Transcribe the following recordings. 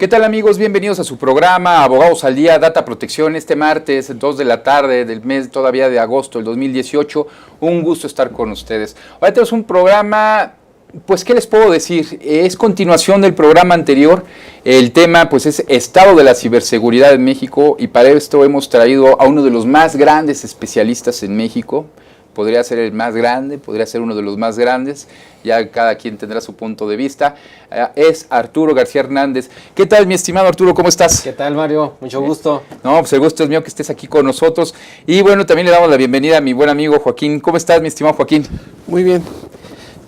¿Qué tal, amigos? Bienvenidos a su programa Abogados al Día, Data Protección, este martes, 2 de la tarde del mes todavía de agosto del 2018. Un gusto estar con ustedes. Hoy tenemos un programa, pues, ¿qué les puedo decir? Es continuación del programa anterior. El tema, pues, es estado de la ciberseguridad en México, y para esto hemos traído a uno de los más grandes especialistas en México. Podría ser el más grande, podría ser uno de los más grandes, ya cada quien tendrá su punto de vista. Es Arturo García Hernández. ¿Qué tal, mi estimado Arturo? ¿Cómo estás? ¿Qué tal, Mario? Mucho gusto. No, pues el gusto es mío que estés aquí con nosotros. Y bueno, también le damos la bienvenida a mi buen amigo Joaquín. ¿Cómo estás, mi estimado Joaquín? Muy bien.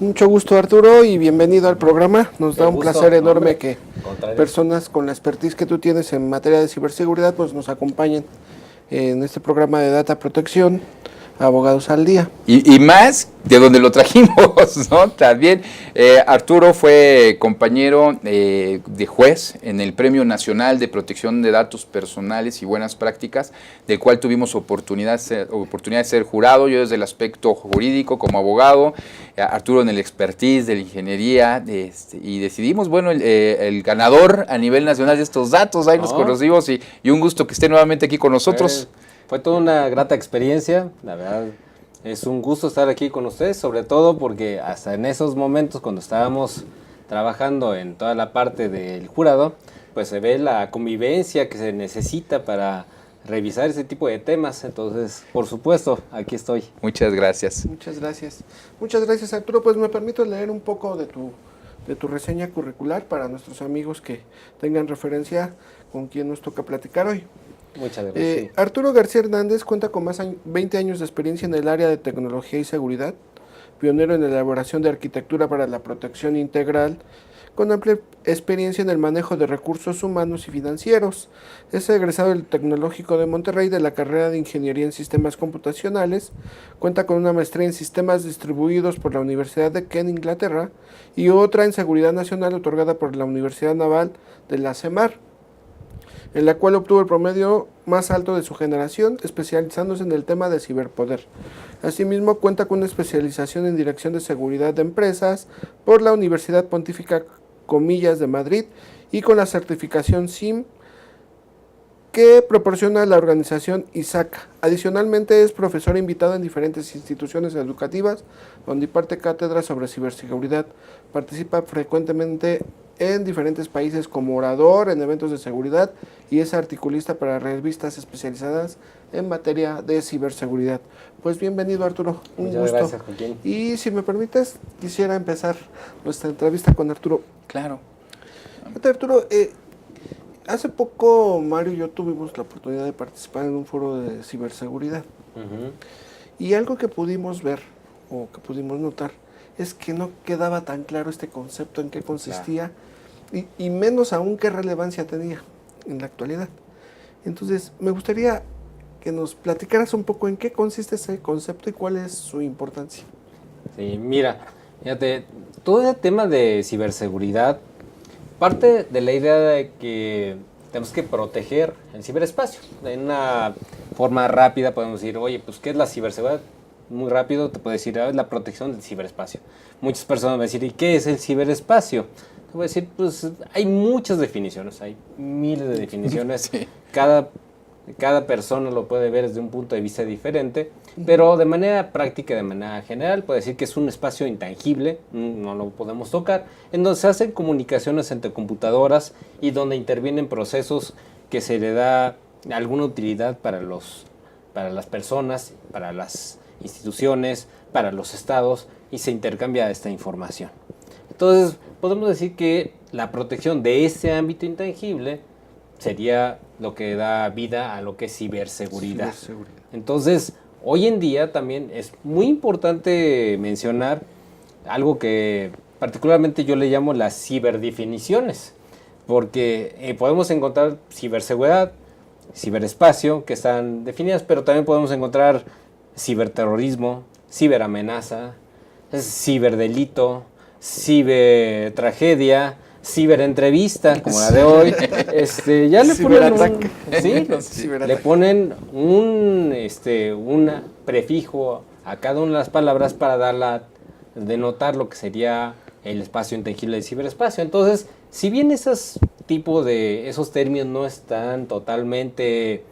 Mucho gusto, Arturo, y bienvenido al programa. Nos da un placer enorme que personas con la expertise que tú tienes en materia de ciberseguridad pues nos acompañen en este programa de Data Protección, Abogados al Día. Y más de donde lo trajimos, ¿no? También Arturo fue compañero de juez en el Premio Nacional de Protección de Datos Personales y Buenas Prácticas, del cual tuvimos oportunidad de ser jurado, yo desde el aspecto jurídico como abogado, Arturo en el expertise de la ingeniería, y decidimos, bueno, el ganador a nivel nacional de estos datos, ahí nos conocimos, y un gusto que esté nuevamente aquí con nosotros. Fue toda una grata experiencia, la verdad es un gusto estar aquí con ustedes, sobre todo porque hasta en esos momentos cuando estábamos trabajando en toda la parte del jurado, pues se ve la convivencia que se necesita para revisar ese tipo de temas. Entonces, por supuesto, aquí estoy. Muchas gracias. Muchas gracias. Muchas gracias, Arturo. Pues me permito leer un poco de tu reseña curricular para nuestros amigos que tengan referencia con quien nos toca platicar hoy. Muchas gracias. Arturo García Hernández cuenta con más de 20 años de experiencia en el área de tecnología y seguridad, pionero en la elaboración de arquitectura para la protección integral, con amplia experiencia en el manejo de recursos humanos y financieros. Es egresado del Tecnológico de Monterrey de la carrera de Ingeniería en Sistemas Computacionales, cuenta con una maestría en Sistemas Distribuidos por la Universidad de Kent, Inglaterra, y otra en Seguridad Nacional otorgada por la Universidad Naval de la CEMAR, en la cual obtuvo el promedio más alto de su generación, especializándose en el tema de ciberpoder. Asimismo, cuenta con una especialización en Dirección de Seguridad de Empresas por la Universidad Pontífica Comillas de Madrid y con la certificación SIM que proporciona la organización ISACA. Adicionalmente, es profesor invitado en diferentes instituciones educativas, donde imparte cátedras sobre ciberseguridad. Participa frecuentemente en diferentes países como orador en eventos de seguridad y es articulista para revistas especializadas en materia de ciberseguridad. Pues bienvenido, Arturo, un Muchas gusto. Gracias, Joaquín. Y si me permites, quisiera empezar nuestra entrevista con Arturo. Claro. Arturo, hace poco Mario y yo tuvimos la oportunidad de participar en un foro de ciberseguridad. Y algo que pudimos ver o que pudimos notar es que no quedaba tan claro este concepto, en qué consistía, y menos aún qué relevancia tenía en la actualidad. Entonces, me gustaría que nos platicaras un poco en qué consiste ese concepto y cuál es su importancia. Sí, mira, fíjate, todo el tema de ciberseguridad parte de la idea de que tenemos que proteger el ciberespacio. En una forma rápida podemos decir, oye, pues, ¿qué es la ciberseguridad? Muy rápido te puedo decir, es la protección del ciberespacio. Muchas personas van a decir, ¿y qué es el ciberespacio? Te voy a decir, pues hay muchas definiciones, hay miles de definiciones. Sí. Cada persona lo puede ver desde un punto de vista diferente, pero de manera práctica, de manera general, puede decir que es un espacio intangible, no lo podemos tocar, en donde se hacen comunicaciones entre computadoras y donde intervienen procesos que se le da alguna utilidad para las personas, para las instituciones, para los estados, y se intercambia esta información. Entonces, podemos decir que la protección de ese ámbito intangible sería lo que da vida a lo que es ciberseguridad. Entonces, hoy en día también es muy importante mencionar algo que particularmente yo le llamo las ciberdefiniciones, porque podemos encontrar ciberseguridad, ciberespacio, que están definidas, pero también podemos encontrar ciberterrorismo, ciberamenaza, ciberdelito, cibertragedia, ciberentrevista, como la de hoy. Ya le ponen un prefijo a cada una de las palabras para denotar lo que sería el espacio intangible del ciberespacio. Entonces, si bien esas tipo de esos términos no están totalmente,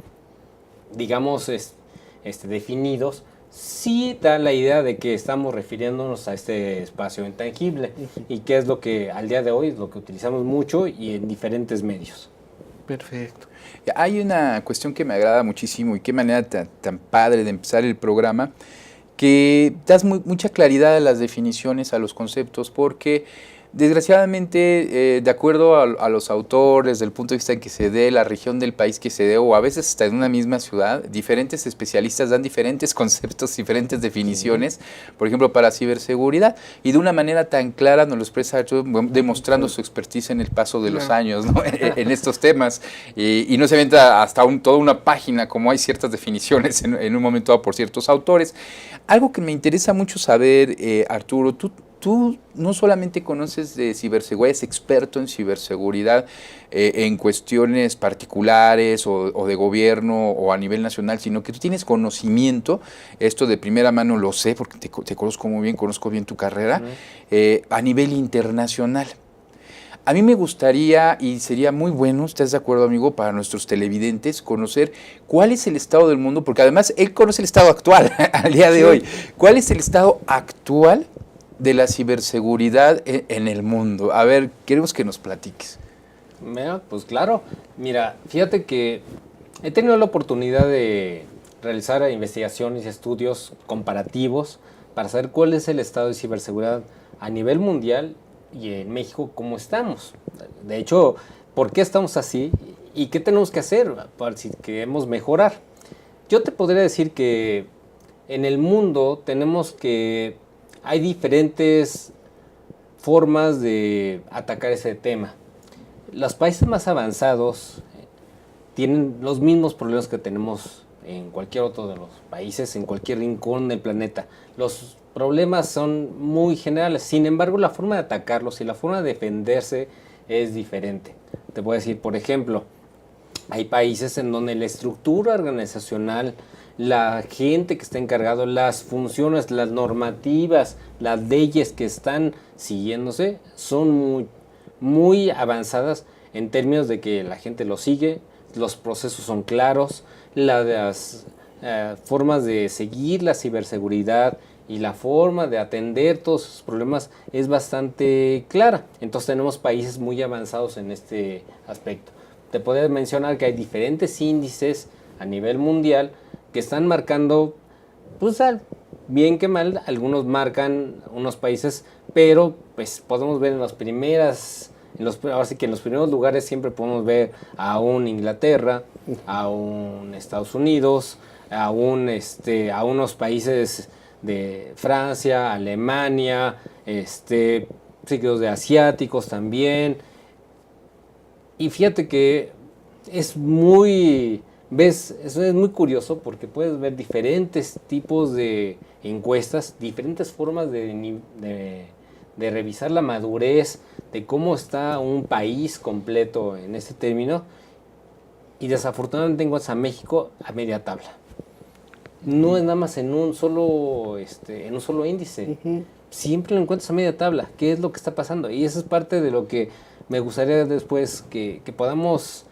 digamos, definidos, sí da la idea de que estamos refiriéndonos a este espacio intangible y que es lo que al día de hoy es lo que utilizamos mucho y en diferentes medios. Perfecto. Hay una cuestión que me agrada muchísimo y qué manera tan padre de empezar el programa, que das mucha claridad a las definiciones, a los conceptos, porque desgraciadamente, de acuerdo a los autores, del punto de vista en que se dé, la región del país que se dé, o a veces hasta en una misma ciudad, diferentes especialistas dan diferentes conceptos, diferentes definiciones, por ejemplo, para ciberseguridad, y de una manera tan clara nos lo expresa Arturo, demostrando su expertise en el paso de los años, ¿no? en estos temas, y no se inventa hasta toda una página, como hay ciertas definiciones en un momento dado por ciertos autores. Algo que me interesa mucho saber, Arturo, tú no solamente conoces de ciberseguridad, eres experto en ciberseguridad en cuestiones particulares o de gobierno o a nivel nacional, sino que tú tienes conocimiento, esto de primera mano lo sé porque te conozco muy bien, conozco bien tu carrera, a nivel internacional. A mí me gustaría, y sería muy bueno, ¿estás de acuerdo, amigo?, para nuestros televidentes, conocer cuál es el estado del mundo, porque además él conoce el estado actual al día de hoy. ¿Cuál es el estado actual de la ciberseguridad en el mundo? A ver, queremos que nos platiques. Mira, pues claro. Mira, fíjate que he tenido la oportunidad de realizar investigaciones y estudios comparativos para saber cuál es el estado de ciberseguridad a nivel mundial y en México cómo estamos. De hecho, ¿por qué estamos así? ¿Y qué tenemos que hacer para si queremos mejorar? Yo te podría decir que en el mundo hay diferentes formas de atacar ese tema. Los países más avanzados tienen los mismos problemas que tenemos en cualquier otro de los países, en cualquier rincón del planeta. Los problemas son muy generales, sin embargo la forma de atacarlos y la forma de defenderse es diferente. Te voy a decir, por ejemplo, hay países en donde la estructura organizacional, la gente que está encargado, las funciones, las normativas, las leyes que están siguiéndose son muy avanzadas en términos de que la gente lo sigue, los procesos son claros, las formas de seguir la ciberseguridad y la forma de atender todos esos problemas es bastante clara. Entonces tenemos países muy avanzados en este aspecto. Te puedo mencionar que hay diferentes índices a nivel mundial que están marcando, pues bien que mal, algunos marcan unos países, pero pues podemos ver ahora sí que en los primeros lugares siempre podemos ver a un Inglaterra, a un Estados Unidos, a unos países de Francia, Alemania, ciclos de asiáticos también. Y fíjate que es muy curioso porque puedes ver diferentes tipos de encuestas, diferentes formas de revisar la madurez, de cómo está un país completo en ese término. Y desafortunadamente encuentras a México a media tabla. No es nada más en un solo índice. Siempre lo encuentras a media tabla. ¿Qué es lo que está pasando? Y eso es parte de lo que me gustaría después que podamos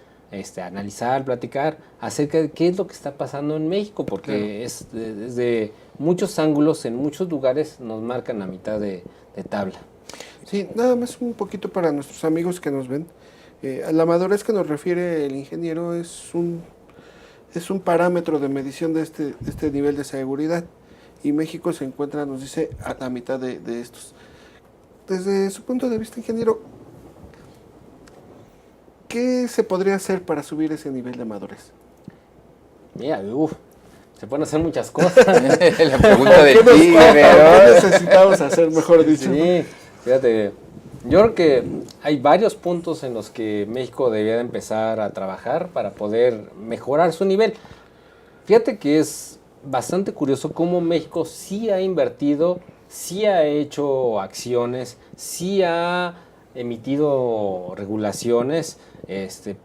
analizar, platicar acerca de qué es lo que está pasando en México, porque claro, desde muchos ángulos, en muchos lugares nos marcan a mitad de tabla. Sí, nada más un poquito para nuestros amigos que nos ven. A la madurez que nos refiere el ingeniero es un parámetro de medición de este nivel de seguridad, y México se encuentra, nos dice, a la mitad de estos. Desde su punto de vista, ingeniero, ¿qué se podría hacer para subir ese nivel de madurez? Mira, se pueden hacer muchas cosas. La pregunta de ti, ¿qué necesitamos hacer, mejor dicho? Sí, fíjate, yo creo que hay varios puntos en los que México debería de empezar a trabajar para poder mejorar su nivel. Fíjate que es bastante curioso cómo México sí ha invertido, sí ha hecho acciones, sí ha emitido regulaciones.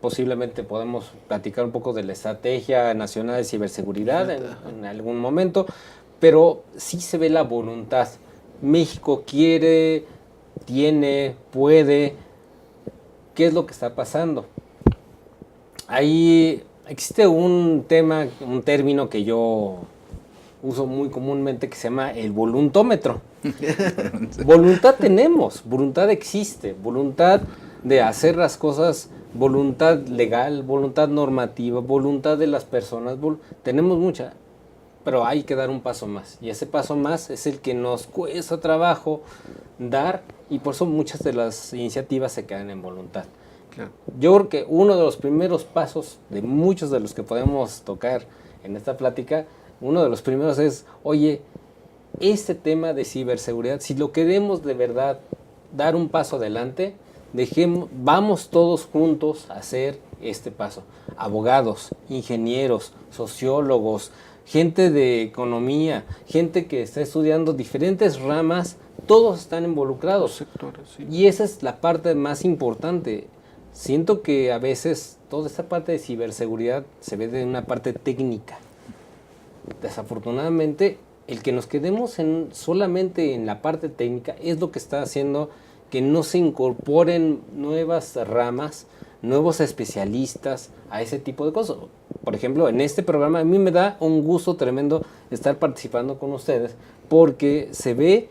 Posiblemente podemos platicar un poco de la Estrategia Nacional de Ciberseguridad en algún momento, pero sí se ve la voluntad. México quiere, tiene, puede, ¿qué es lo que está pasando? Ahí existe un término que yo uso muy comúnmente que se llama el voluntómetro. Voluntad tenemos, voluntad existe, voluntad de hacer las cosas, voluntad legal, voluntad normativa, voluntad de las personas, tenemos mucha, pero hay que dar un paso más. Y ese paso más es el que nos cuesta trabajo dar, y por eso muchas de las iniciativas se quedan en voluntad. Claro. Yo creo que uno de los primeros pasos de muchos de los que podemos tocar en esta plática, uno de los primeros es, oye, este tema de ciberseguridad, si lo queremos de verdad dar un paso adelante, vamos todos juntos a hacer este paso. Abogados, ingenieros, sociólogos, gente de economía, gente que está estudiando diferentes ramas, todos están involucrados. Los sectores, sí. Y esa es la parte más importante. Siento que a veces toda esta parte de ciberseguridad se ve de una parte técnica. Desafortunadamente, el que nos quedemos solamente en la parte técnica es lo que está haciendo que no se incorporen nuevas ramas, nuevos especialistas a ese tipo de cosas. Por ejemplo, en este programa a mí me da un gusto tremendo estar participando con ustedes, porque se ve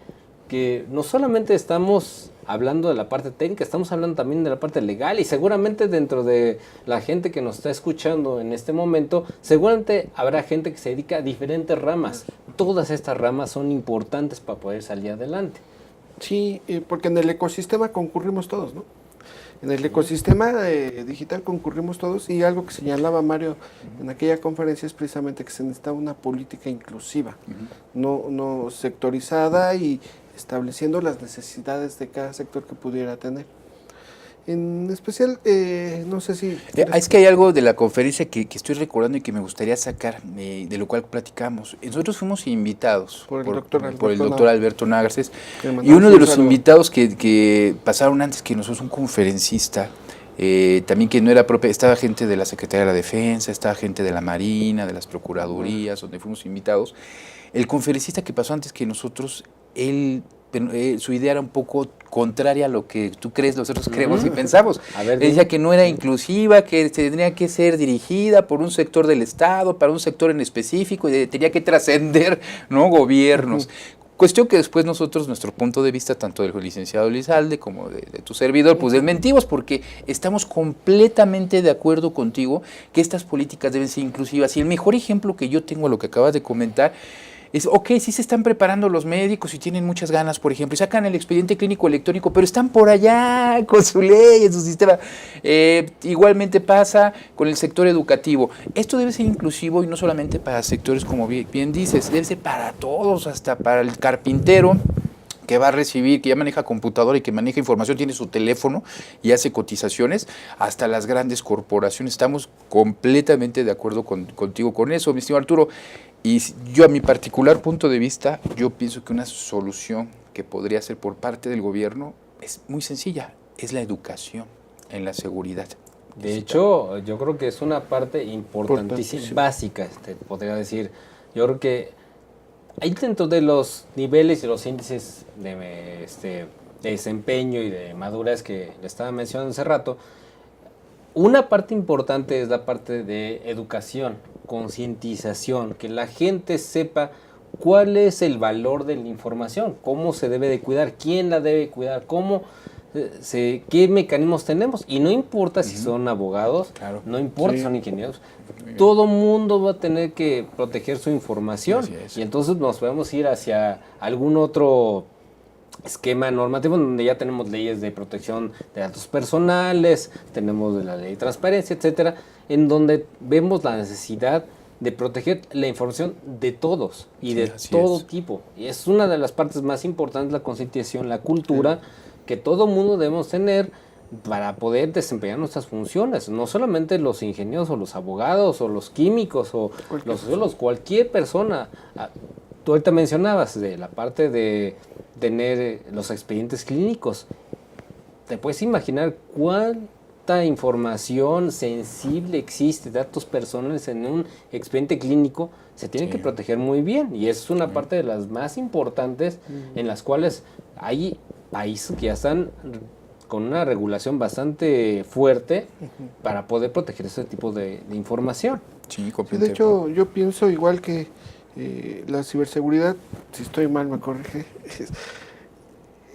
que no solamente estamos hablando de la parte técnica, estamos hablando también de la parte legal, y seguramente dentro de la gente que nos está escuchando en este momento, seguramente habrá gente que se dedica a diferentes ramas. Todas estas ramas son importantes para poder salir adelante. Sí, porque en el ecosistema concurrimos todos, ¿no? En el ecosistema digital concurrimos todos, y algo que señalaba Mario en aquella conferencia es precisamente que se necesita una política inclusiva, no sectorizada, y estableciendo las necesidades de cada sector que pudiera tener. En especial, no sé si... Es que hay algo de la conferencia que estoy recordando y que me gustaría sacar, de lo cual platicamos. Nosotros fuimos invitados por el doctor Alberto Nagarces, y uno de los invitados que pasaron antes que nosotros, un conferencista, también que no era propia, estaba gente de la Secretaría de la Defensa, estaba gente de la Marina, de las Procuradurías, donde fuimos invitados. El conferencista que pasó antes que nosotros, su idea era un poco contraria a lo que tú crees, nosotros creemos y pensamos. Él decía que no era inclusiva, que tendría que ser dirigida por un sector del Estado, para un sector en específico, y tenía que trascender, ¿no?, gobiernos. Cuestión que después nosotros, nuestro punto de vista, tanto del licenciado Lizalde como de tu servidor, pues desmentimos, porque estamos completamente de acuerdo contigo que estas políticas deben ser inclusivas. Y el mejor ejemplo que yo tengo, lo que acabas de comentar, es, sí se están preparando los médicos y tienen muchas ganas, por ejemplo, y sacan el expediente clínico electrónico, pero están por allá con su ley, en su sistema. Igualmente pasa con el sector educativo. Esto debe ser inclusivo, y no solamente para sectores, como bien dices, debe ser para todos, hasta para el carpintero que va a recibir, que ya maneja computadora y que maneja información, tiene su teléfono y hace cotizaciones, hasta las grandes corporaciones. Estamos completamente de acuerdo contigo con eso, mi estimado Arturo. Y yo, a mi particular punto de vista, yo pienso que una solución que podría ser por parte del gobierno es muy sencilla, es la educación en la seguridad. De hecho, yo creo que es una parte importantísima, básica, podría decir. Yo creo que ahí dentro de los niveles y los índices de desempeño y de madurez que le estaba mencionando hace rato, una parte importante es la parte de educación, concientización, que la gente sepa cuál es el valor de la información, cómo se debe de cuidar, quién la debe cuidar, qué mecanismos tenemos. Y no importa si son abogados, claro, no importa si son ingenieros, todo mundo va a tener que proteger su información. Y entonces nos podemos ir hacia algún otro esquema normativo donde ya tenemos leyes de protección de datos personales, tenemos la ley de transparencia, etcétera, en donde vemos la necesidad de proteger la información de todos y de todo tipo. Y es una de las partes más importantes, la concientización, la cultura, que todo mundo debemos tener para poder desempeñar nuestras funciones. No solamente los ingenieros o los abogados o los químicos o los sociólogos, cualquier persona. Tú ahorita mencionabas de la parte de tener los expedientes clínicos. ¿Te puedes imaginar cuánta información sensible existe, datos personales en un expediente clínico? Se tiene que proteger muy bien, y es una parte de las más importantes en las cuales hay países que ya están con una regulación bastante fuerte para poder proteger ese tipo de información. Sí, Sí, completamente. de hecho, yo pienso igual que la ciberseguridad, si estoy mal me corrige,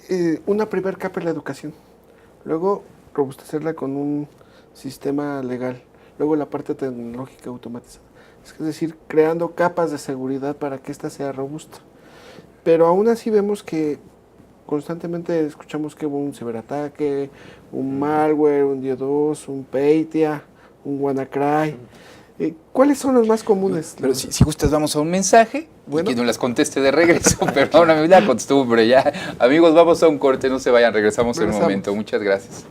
es, una primer capa es la educación, luego robustecerla con un sistema legal, luego la parte tecnológica automatizada. Es decir, creando capas de seguridad para que ésta sea robusta. Pero aún así vemos que constantemente escuchamos que hubo un ciberataque, un malware, un DDoS, un Peitia, un WannaCry. ¿Cuáles son los más comunes? Pero si gustas, vamos a un mensaje Bueno. y que nos las conteste de regreso. Perdóname, la costumbre ya. Amigos, vamos a un corte, no se vayan, regresamos en un Regresamos. momento. Muchas gracias.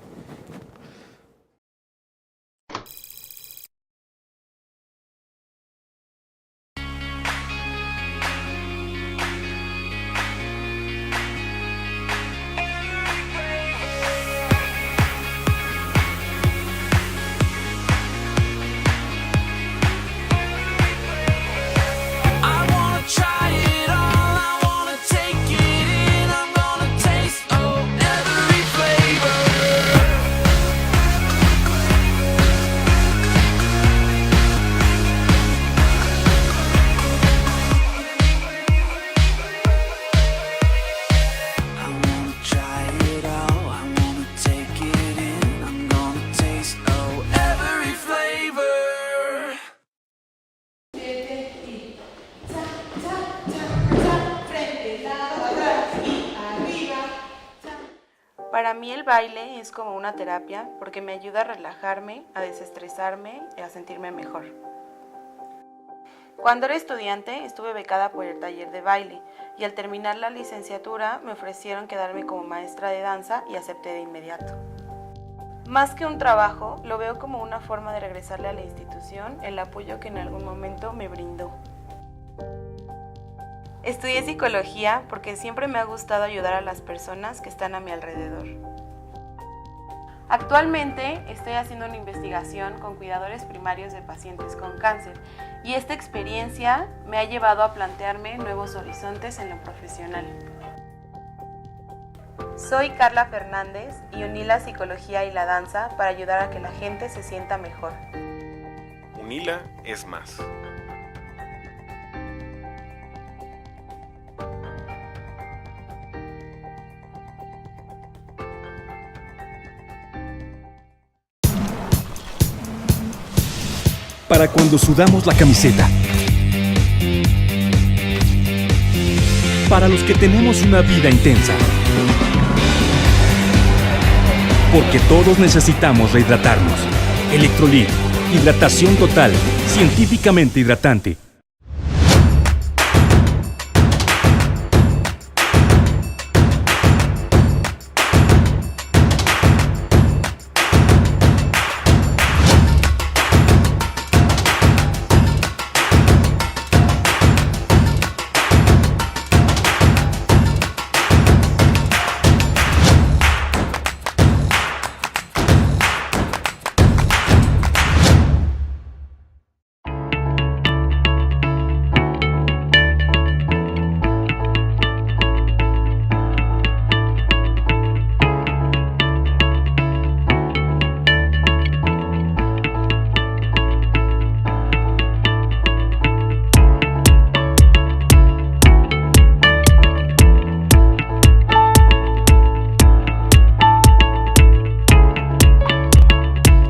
I wanna try it all, I wanna take it in, I'm gonna taste every flavor. I wanna try it all, I wanna take it in, I'm gonna taste every flavor. Para mí el baile es como una terapia porque me ayuda a relajarme, a desestresarme y a sentirme mejor. Cuando era estudiante estuve becada por el taller de baile y al terminar la licenciatura me ofrecieron quedarme como maestra de danza y acepté de inmediato. Más que un trabajo, lo veo como una forma de regresarle a la institución el apoyo que en algún momento me brindó. Estudié psicología porque siempre me ha gustado ayudar a las personas que están a mi alrededor. Actualmente estoy haciendo una investigación con cuidadores primarios de pacientes con cáncer y esta experiencia me ha llevado a plantearme nuevos horizontes en lo profesional. Soy Carla Fernández y uní la psicología y la danza para ayudar a que la gente se sienta mejor. UNILA es más. Para cuando sudamos la camiseta. Para los que tenemos una vida intensa. Porque todos necesitamos rehidratarnos. Electrolit, hidratación total, científicamente hidratante.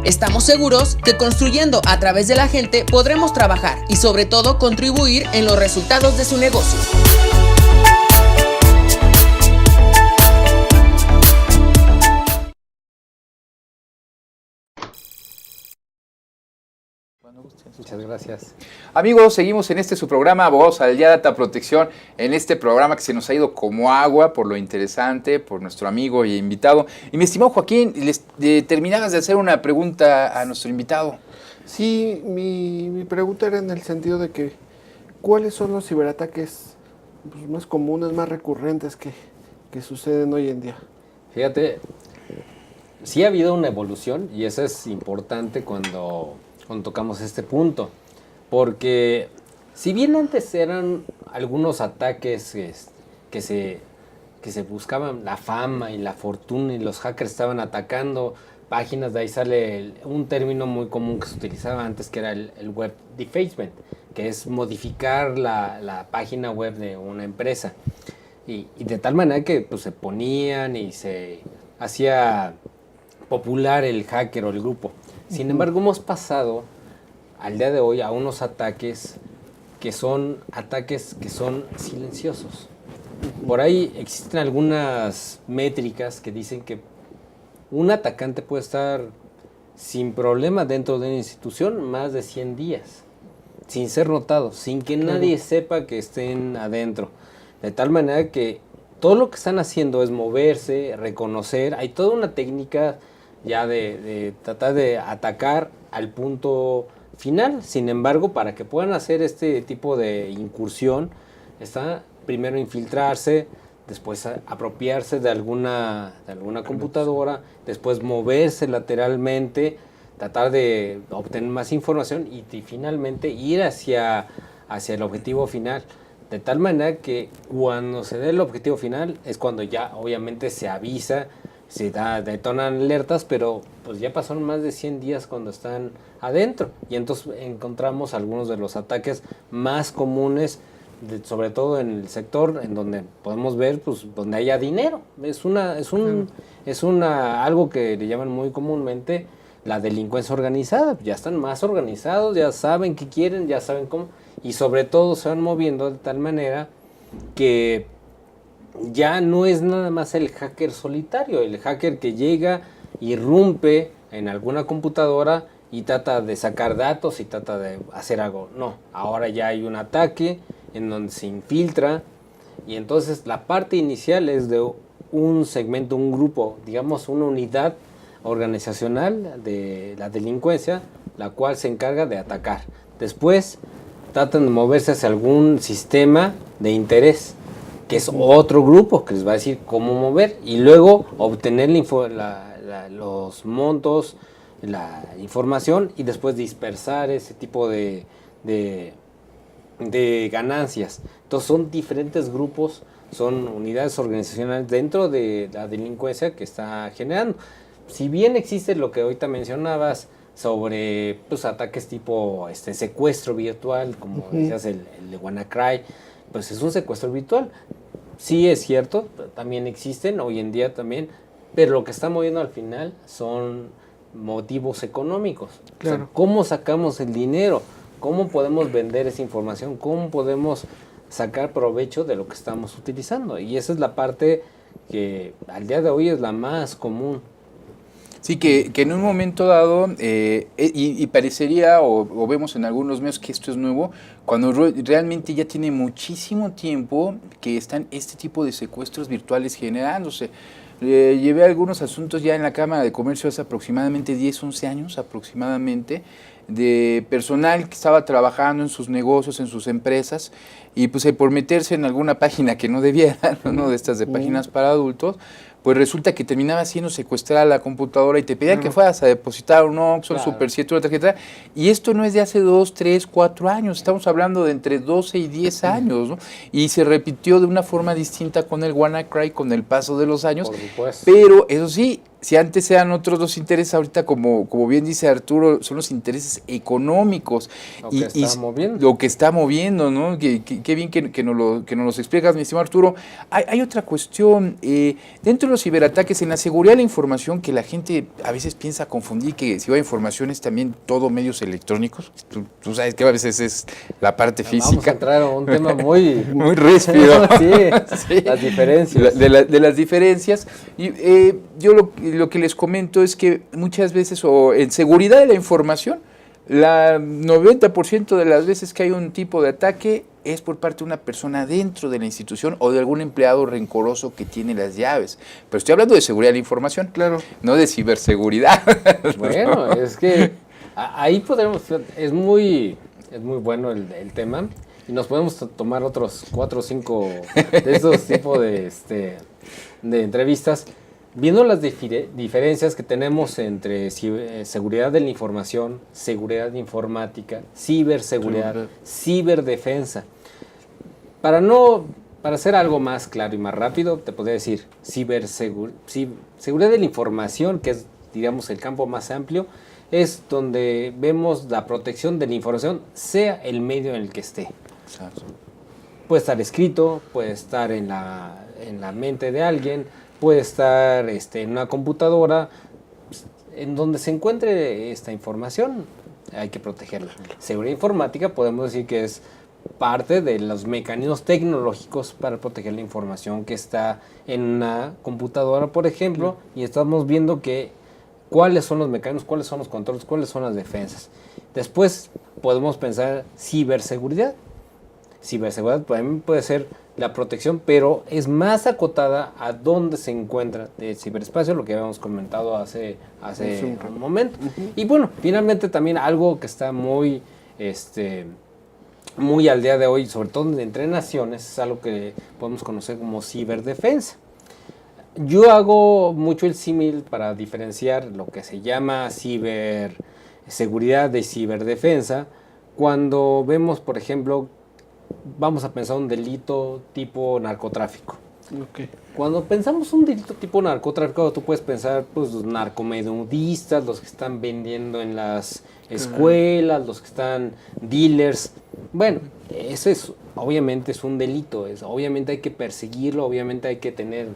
Estamos seguros que construyendo a través de la gente podremos trabajar y sobre todo contribuir en los resultados de su negocio. Muchas gracias. Amigos, seguimos en este su programa Abogados al Día Data Protección, en este programa que se nos ha ido como agua por lo interesante, por nuestro amigo y invitado. Y mi estimado Joaquín, terminabas de hacer una pregunta a nuestro invitado. Sí, mi pregunta era en el sentido de que ¿cuáles son los ciberataques más comunes, más recurrentes que suceden hoy en día? Fíjate, sí ha habido una evolución y eso es importante cuando tocamos este punto, porque si bien antes eran algunos ataques que se que se buscaban la fama y la fortuna y los hackers estaban atacando páginas. De ahí sale un término muy común que se utilizaba antes, que era el web defacement, que es modificar la página web de una empresa. Y de tal manera que pues, se ponían y se hacía popular el hacker o el grupo. Sin embargo, hemos pasado al día de hoy a unos ataques que son silenciosos. Por ahí existen algunas métricas que dicen que un atacante puede estar sin problema dentro de una institución más de 100 días, sin ser notado, sin que nadie sepa que estén adentro. De tal manera que todo lo que están haciendo es moverse, reconocer. Hay toda una técnica ya de tratar de atacar al punto final. Sin embargo, para que puedan hacer este tipo de incursión, está primero infiltrarse, después apropiarse de alguna computadora, después moverse lateralmente, tratar de obtener más información y finalmente ir hacia el objetivo final. De tal manera que cuando se dé el objetivo final es cuando ya obviamente se avisa, detonan alertas, pero pues ya pasaron más de 100 días cuando están adentro. Y entonces encontramos algunos de los ataques más comunes, sobre todo en el sector en donde podemos ver, pues donde haya dinero. Es algo que le llaman muy comúnmente la delincuencia organizada. Ya están más organizados, ya saben qué quieren, ya saben cómo, y sobre todo se van moviendo de tal manera que ya no es nada más el hacker solitario, el hacker que llega, irrumpe en alguna computadora y trata de sacar datos y trata de hacer algo. No, ahora ya hay un ataque en donde se infiltra, y entonces la parte inicial es de un segmento, un grupo, digamos una unidad organizacional de la delincuencia, la cual se encarga de atacar. Después tratan de moverse hacia algún sistema de interés, que es otro grupo que les va a decir cómo mover, y luego obtener los montos, la información, y después dispersar ese tipo de ganancias. Entonces son diferentes grupos, son unidades organizacionales dentro de la delincuencia que está generando. Si bien existe lo que ahorita mencionabas sobre pues, ataques tipo secuestro virtual, como decías, el de WannaCry, pues es un secuestro virtual. Sí es cierto, también existen hoy en día también, pero lo que está moviendo al final son motivos económicos. Claro. O sea, ¿cómo sacamos el dinero? ¿Cómo podemos vender esa información? ¿Cómo podemos sacar provecho de lo que estamos utilizando? Y esa es la parte que al día de hoy es la más común. Sí, que en un momento dado, y parecería, o vemos en algunos medios que esto es nuevo, cuando realmente ya tiene muchísimo tiempo que están este tipo de secuestros virtuales generándose. Llevé algunos asuntos ya en la Cámara de Comercio hace aproximadamente 10, 11 años aproximadamente, de personal que estaba trabajando en sus negocios, en sus empresas, y pues por meterse en alguna página que no debiera, ¿no? De estas de páginas para adultos, pues resulta que terminaba siendo secuestrada la computadora y te pedían que fueras a depositar un Oxxo, el Super 7, una tarjeta. Y esto no es de hace 2, 3, 4 años, estamos hablando de entre 12 y 10 años, ¿no? Y se repitió de una forma distinta con el WannaCry con el paso de los años. Por supuesto. Pero eso sí, si antes eran otros los intereses, ahorita como bien dice Arturo, son los intereses económicos. Lo que está moviendo, ¿no? Qué bien que nos lo explicas, mi estimado Arturo. Hay otra cuestión, dentro de los ciberataques, en la seguridad de la información, que la gente a veces piensa confundir que si va a información es también todo medios electrónicos. Tú sabes que a veces es la parte física. Vamos a entrar a un tema muy ríspido. Sí, las diferencias. De las diferencias. Y yo lo que les comento es que muchas veces, o en seguridad de la información, la 90% de las veces que hay un tipo de ataque es por parte de una persona dentro de la institución o de algún empleado rencoroso que tiene las llaves. Pero estoy hablando de seguridad de la información, claro, no de ciberseguridad. Bueno, es que ahí podemos, es muy bueno el tema, y nos podemos tomar otros 4 o 5 de esos tipos de entrevistas, viendo las diferencias que tenemos entre seguridad de la información, seguridad informática, ciberseguridad, ciberdefensa. Para no para hacer algo más claro y más rápido, te podría decir seguridad de la información, que es, digamos, el campo más amplio, es donde vemos la protección de la información, sea el medio en el que esté. Exacto. Puede estar escrito, puede estar en la mente de alguien, puede estar en una computadora, en donde se encuentre esta información, hay que protegerla. Seguridad informática podemos decir que es parte de los mecanismos tecnológicos para proteger la información que está en una computadora, por ejemplo, y estamos viendo que cuáles son los mecanismos, cuáles son los controles, cuáles son las defensas. Después podemos pensar ciberseguridad. Ciberseguridad también puede ser la protección, pero es más acotada a dónde se encuentra el ciberespacio, lo que habíamos comentado hace un momento. Y bueno, finalmente también algo que está muy al día de hoy, sobre todo entre naciones, es algo que podemos conocer como ciberdefensa. Yo hago mucho el símil para diferenciar lo que se llama ciberseguridad de ciberdefensa, cuando vemos, por ejemplo, vamos a pensar un delito tipo narcotráfico. Okay. Cuando pensamos un delito tipo narcotráfico, tú puedes pensar, pues, los narcomenudistas, los que están vendiendo en las escuelas, los que están dealers. Bueno, eso obviamente es un delito, obviamente hay que perseguirlo, obviamente hay que tener.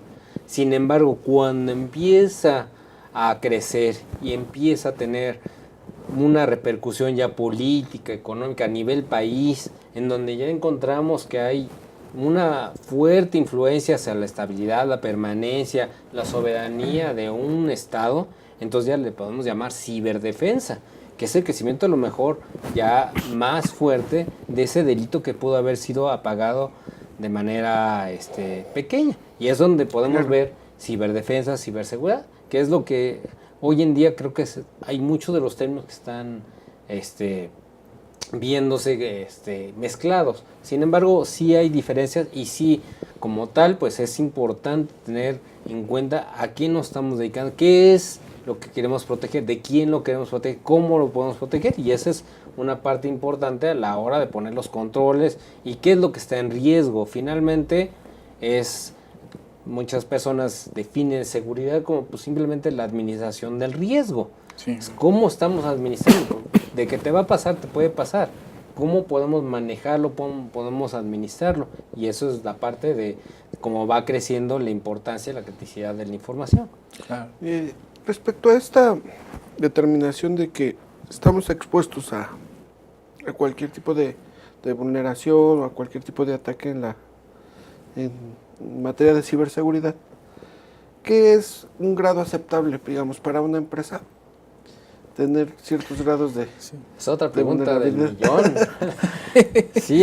Sin embargo, cuando empieza a crecer y empieza a tener una repercusión ya política, económica a nivel país, en donde ya encontramos que hay una fuerte influencia hacia la estabilidad, la permanencia, la soberanía de un Estado, entonces ya le podemos llamar ciberdefensa, que es el crecimiento a lo mejor ya más fuerte de ese delito que pudo haber sido apagado de manera pequeña. Y es donde podemos ver ciberdefensa, ciberseguridad, que es lo que hoy en día creo que hay muchos de los términos que están viéndose mezclados. Sin embargo, sí hay diferencias y sí, como tal, pues es importante tener en cuenta a quién nos estamos dedicando, qué es lo que queremos proteger, de quién lo queremos proteger, cómo lo podemos proteger, y esa es una parte importante a la hora de poner los controles y qué es lo que está en riesgo. Finalmente, muchas personas definen seguridad como pues, simplemente la administración del riesgo. Sí. ¿Cómo estamos administrando? De que te va a pasar, te puede pasar. ¿Cómo podemos manejarlo? ¿Cómo podemos administrarlo? Y eso es la parte de cómo va creciendo la importancia y la criticidad de la información. Claro. Respecto a esta determinación de que estamos expuestos a cualquier tipo de vulneración o a cualquier tipo de ataque en materia de ciberseguridad, ¿qué es un grado aceptable, digamos, para una empresa? Tener ciertos grados de... Sí. Es otra pregunta del vulnerabilidad. millón. Sí,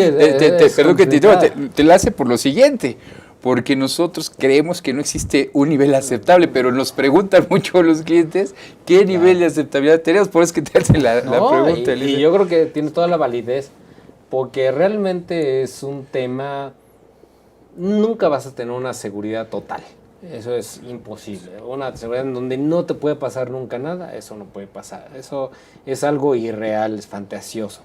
perdón que te la hace por lo siguiente, porque nosotros creemos que no existe un nivel aceptable, pero nos preguntan mucho los clientes qué nivel de aceptabilidad tenemos, por eso es que te hacen la pregunta. Y yo creo que tiene toda la validez, porque realmente es un tema, nunca vas a tener una seguridad total. Eso es imposible. Una seguridad en donde no te puede pasar nunca nada, eso no puede pasar. Eso es algo irreal, es fantasioso.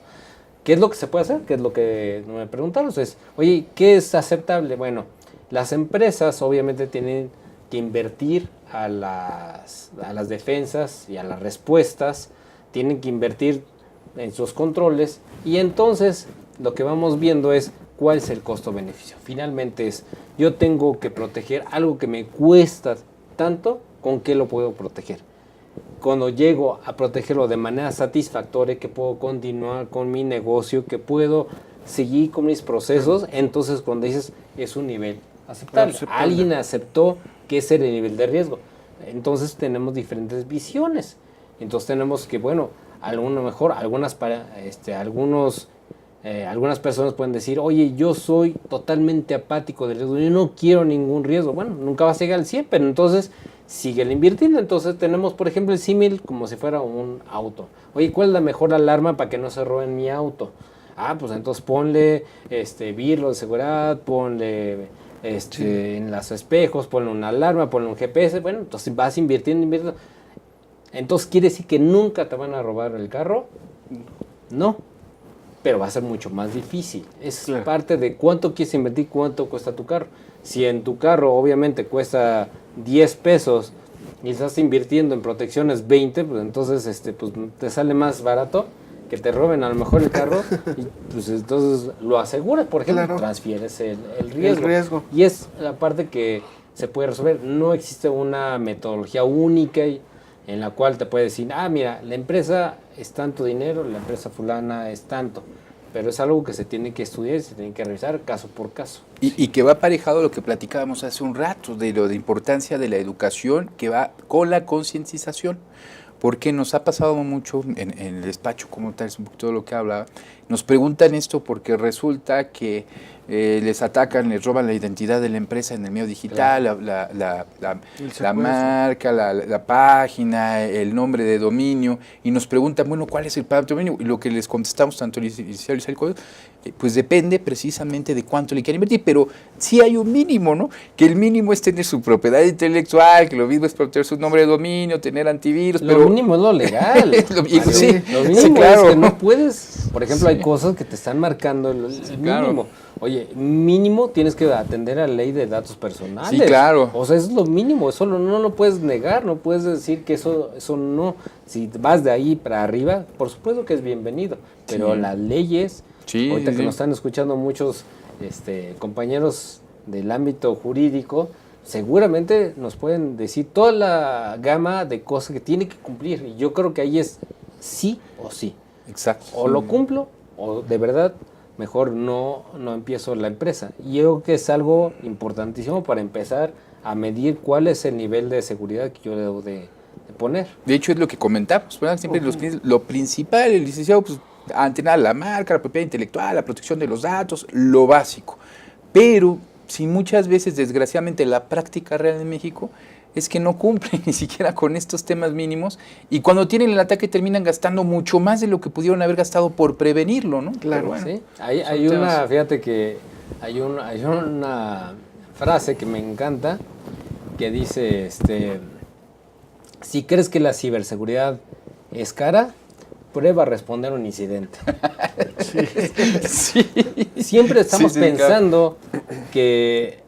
¿Qué es lo que se puede hacer? ¿Qué es lo que me preguntaron? Es, oye, ¿qué es aceptable? Bueno, las empresas obviamente tienen que invertir a las defensas y a las respuestas, tienen que invertir en sus controles, y entonces lo que vamos viendo es cuál es el costo-beneficio. Finalmente yo tengo que proteger algo que me cuesta tanto, ¿con qué lo puedo proteger? Cuando llego a protegerlo de manera satisfactoria, que puedo continuar con mi negocio, que puedo seguir con mis procesos, entonces cuando dices es un nivel aceptable. Alguien aceptó que ese era el nivel de riesgo. Entonces tenemos diferentes visiones. Entonces tenemos que, bueno, a lo mejor algunas personas pueden decir, oye, yo soy totalmente apático del riesgo, yo no quiero ningún riesgo. Bueno, nunca vas a llegar al 100, pero entonces sigue invirtiendo. Entonces tenemos, por ejemplo, el símil como si fuera un auto. Oye, ¿cuál es la mejor alarma para que no se roben mi auto? Ah, pues entonces ponle vidrio de seguridad, ponle en los espejos, ponle una alarma, ponle un GPS. Bueno, entonces vas invirtiendo. Entonces, ¿quiere decir que nunca te van a robar el carro? No. pero va a ser mucho más difícil. Es Claro. parte de cuánto quieres invertir, cuánto cuesta tu carro. Si en tu carro obviamente cuesta 10 pesos y estás invirtiendo en protecciones 20, pues entonces pues te sale más barato que te roben a lo mejor el carro y pues entonces lo aseguras, por ejemplo, Claro. transfieres el riesgo. El riesgo. Y es la parte que se puede resolver. No existe una metodología única en la cual te puede decir, mira, la empresa es tanto dinero, la empresa fulana es tanto. Pero es algo que se tiene que estudiar y se tiene que revisar caso por caso. Y que va aparejado lo que platicábamos hace un rato, de lo de importancia de la educación, que va con la concientización. Porque nos ha pasado mucho en el despacho, como tal, es un poquito de lo que hablaba, nos preguntan esto porque resulta que les atacan, les roban la identidad de la empresa en el medio digital, la marca, la página, el nombre de dominio, y nos preguntan, bueno, ¿cuál es el patrón de dominio? Y lo que les contestamos, tanto el inicial y el código, pues depende precisamente de cuánto le quieren invertir, pero sí hay un mínimo, ¿no? Que el mínimo es tener su propiedad intelectual, que lo mismo es proteger su nombre de dominio, tener antivirus, Lo pero... mínimo es lo legal. Lo mínimo, sí, Lo sí, mínimo claro. es que no puedes, por ejemplo, hay cosas que te están marcando el claro. mínimo. Oye, mínimo tienes que atender a la ley de datos personales. Sí, claro. O sea, eso es lo mínimo, eso no lo puedes negar, no puedes decir que eso no. Si vas de ahí para arriba, por supuesto que es bienvenido, pero Sí. las leyes, Sí, ahorita sí, que sí. nos están escuchando muchos compañeros del ámbito jurídico, seguramente nos pueden decir toda la gama de cosas que tiene que cumplir. Y yo creo que ahí es sí o sí. Exacto. O lo cumplo o de verdad mejor no empiezo la empresa. Y yo creo que es algo importantísimo para empezar a medir cuál es el nivel de seguridad que yo debo de poner. De hecho, es lo que comentamos, ¿verdad? Siempre los clientes, lo principal, el licenciado, pues, ante nada, la marca, la propiedad intelectual, la protección de los datos, lo básico. Pero, si muchas veces, desgraciadamente, la práctica real en México es que no cumplen ni siquiera con estos temas mínimos, y cuando tienen el ataque terminan gastando mucho más de lo que pudieron haber gastado por prevenirlo, ¿no? Claro. Pero bueno, ¿Sí? Hay son una, temas. fíjate que hay una frase que me encanta que dice, si crees que la ciberseguridad es cara, prueba a responder a un incidente. Sí. Siempre estamos Sí, sí, claro. pensando que,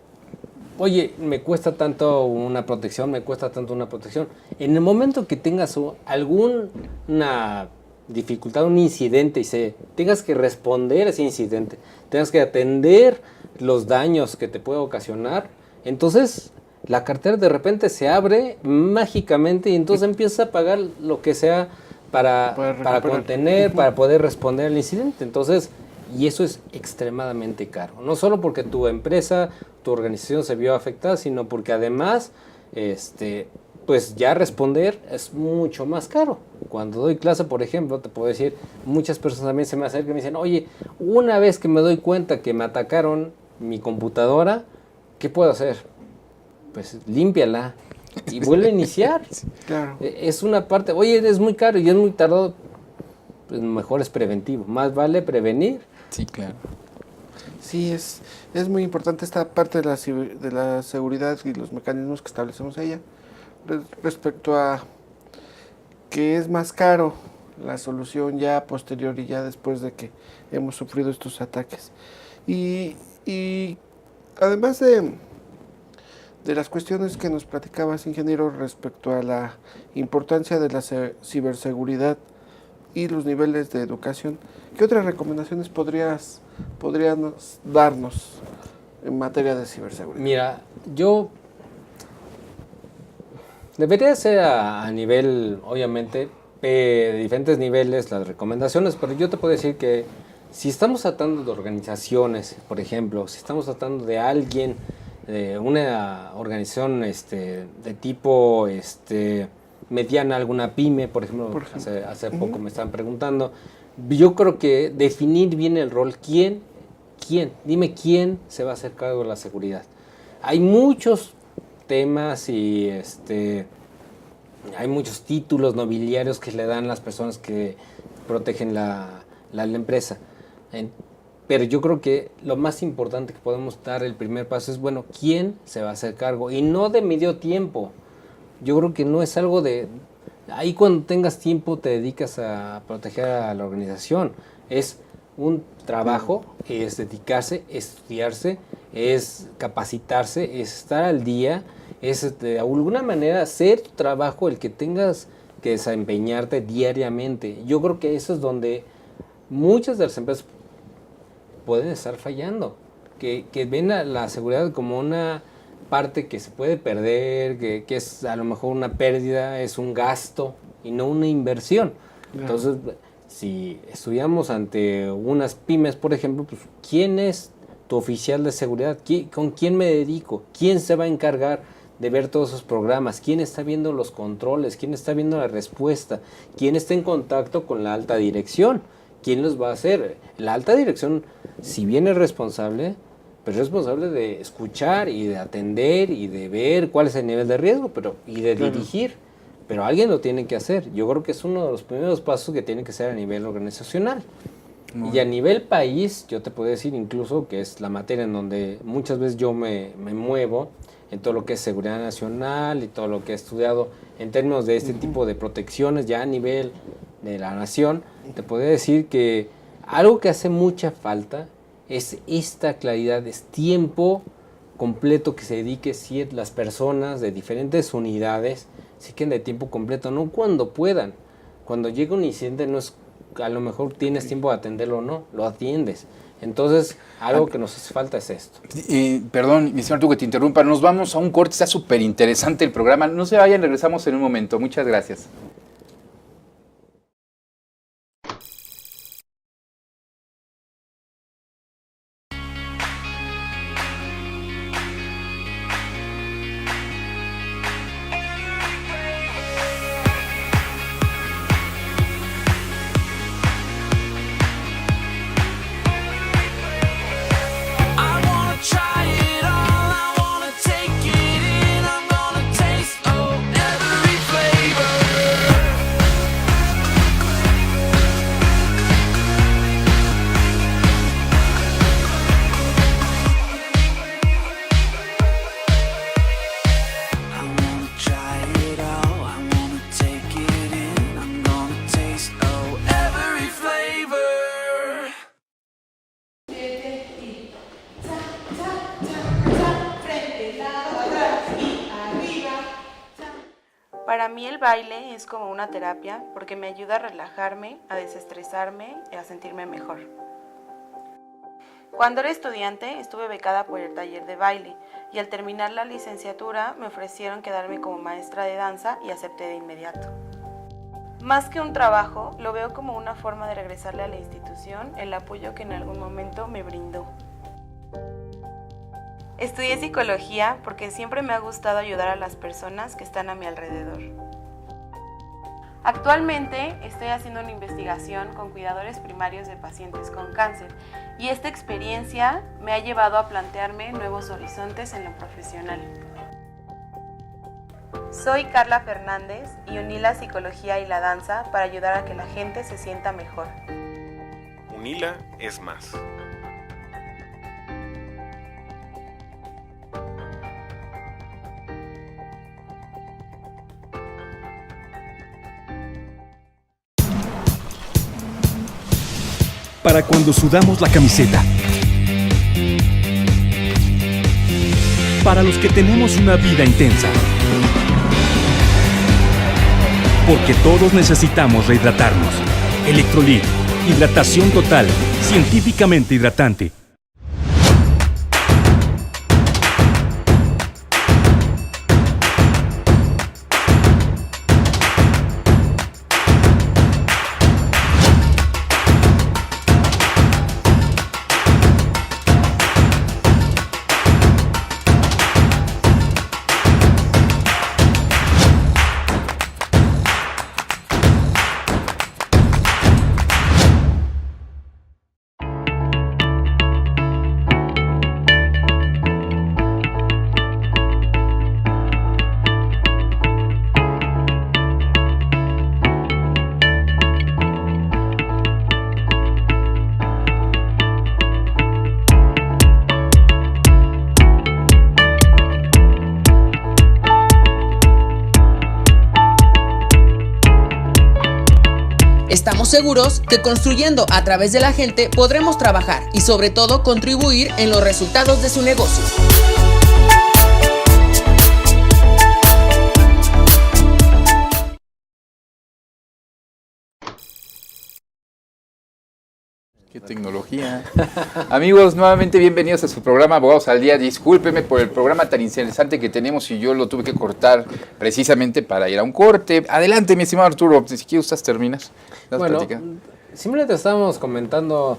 oye, me cuesta tanto una protección, me cuesta tanto una protección. En el momento que tengas alguna dificultad, un incidente y tengas que responder a ese incidente, tengas que atender los daños que te puede ocasionar, entonces la cartera de repente se abre mágicamente y entonces empiezas a pagar lo que sea para recuperar. contener, para poder responder al incidente. Entonces, y eso es extremadamente caro. No solo porque tu empresa, tu organización se vio afectada, sino porque además, pues ya responder es mucho más caro. Cuando doy clase, por ejemplo, te puedo decir, muchas personas también se me acercan y me dicen, oye, una vez que me doy cuenta que me atacaron mi computadora, ¿qué puedo hacer? Pues límpiala y vuelve a iniciar. Claro. Es una parte, oye, es muy caro y es muy tardado, pues mejor es preventivo. Más vale prevenir. Sí, claro. Sí, es muy importante esta parte de la seguridad y los mecanismos que establecemos ella. Respecto a que es más caro la solución ya posterior y ya después de que hemos sufrido estos ataques. Y además de las cuestiones que nos platicabas, ingeniero, respecto a la importancia de la ciberseguridad y los niveles de educación, ¿qué otras recomendaciones podrías darnos en materia de ciberseguridad? Mira, yo debería ser a nivel, obviamente, de diferentes niveles las recomendaciones, pero yo te puedo decir que si estamos tratando de organizaciones, por ejemplo, si estamos tratando de alguien, de una organización de tipo mediana, alguna pyme, por ejemplo, hace poco me estaban preguntando, yo creo que definir bien el rol, ¿quién? Dime quién se va a hacer cargo de la seguridad. Hay muchos temas y hay muchos títulos nobiliarios que le dan las personas que protegen la empresa. Pero yo creo que lo más importante que podemos dar el primer paso es, bueno, ¿quién se va a hacer cargo? Y no de medio tiempo. Yo creo que no es algo de... Ahí cuando tengas tiempo te dedicas a proteger a la organización. Es un trabajo, es dedicarse, estudiarse, es capacitarse, es estar al día, es de alguna manera hacer tu trabajo el que tengas que desempeñarte diariamente. Yo creo que eso es donde muchas de las empresas pueden estar fallando, que ven a la seguridad como una parte que se puede perder, que es a lo mejor una pérdida, es un gasto y no una inversión. Entonces, si estudiamos ante unas pymes, por ejemplo, pues ¿quién es tu oficial de seguridad? ¿Con quién me dedico? ¿Quién se va a encargar de ver todos esos programas? ¿Quién está viendo los controles? ¿Quién está viendo la respuesta? ¿Quién está en contacto con la alta dirección? ¿Quién los va a hacer? La alta dirección, si bien es responsable, pero es responsable de escuchar y de atender y de ver cuál es el nivel de riesgo, y de dirigir. Pero alguien lo tiene que hacer. Yo creo que es uno de los primeros pasos que tiene que ser a nivel organizacional. Y a nivel país, yo te puedo decir incluso que es la materia en donde muchas veces yo me muevo, en todo lo que es seguridad nacional y todo lo que he estudiado en términos de este tipo de protecciones ya a nivel de la nación. Te puedo decir que algo que hace mucha falta es esta claridad, es tiempo completo que se dedique las personas de diferentes unidades, se queden de tiempo completo, no cuando puedan. Cuando llega un incidente no es, a lo mejor tienes tiempo de atenderlo o no, lo atiendes. Entonces, algo que nos hace falta es esto. Perdón, mi señor, tú que te interrumpa, nos vamos a un corte, está súper interesante el programa. No se vayan, regresamos en un momento. Muchas gracias. I wanna try it all, I wanna take it in, I'm gonna taste every flavor. I wanna try it all, I wanna take it in, I'm gonna taste every flavor. Para mí el baile es como una terapia porque me ayuda a relajarme, a desestresarme y a sentirme mejor. Cuando era estudiante estuve becada por el taller de baile y al terminar la licenciatura me ofrecieron quedarme como maestra de danza y acepté de inmediato. Más que un trabajo, lo veo como una forma de regresarle a la institución el apoyo que en algún momento me brindó. Estudié psicología porque siempre me ha gustado ayudar a las personas que están a mi alrededor. Actualmente estoy haciendo una investigación con cuidadores primarios de pacientes con cáncer y esta experiencia me ha llevado a plantearme nuevos horizontes en lo profesional. Soy Carla Fernández y uní la psicología y la danza para ayudar a que la gente se sienta mejor. UNILA es más. Para cuando sudamos la camiseta. Para los que tenemos una vida intensa. Porque todos necesitamos rehidratarnos. Electrolit, hidratación total, científicamente hidratante. Estamos seguros que construyendo a través de la gente podremos trabajar y sobre todo contribuir en los resultados de su negocio. Qué tecnología. Amigos, nuevamente bienvenidos a su programa Abogados al Día. Discúlpeme por el programa tan interesante que tenemos y yo lo tuve que cortar precisamente para ir a un corte. Adelante, mi estimado Arturo, si quieres usted terminas. Bueno, simplemente estábamos comentando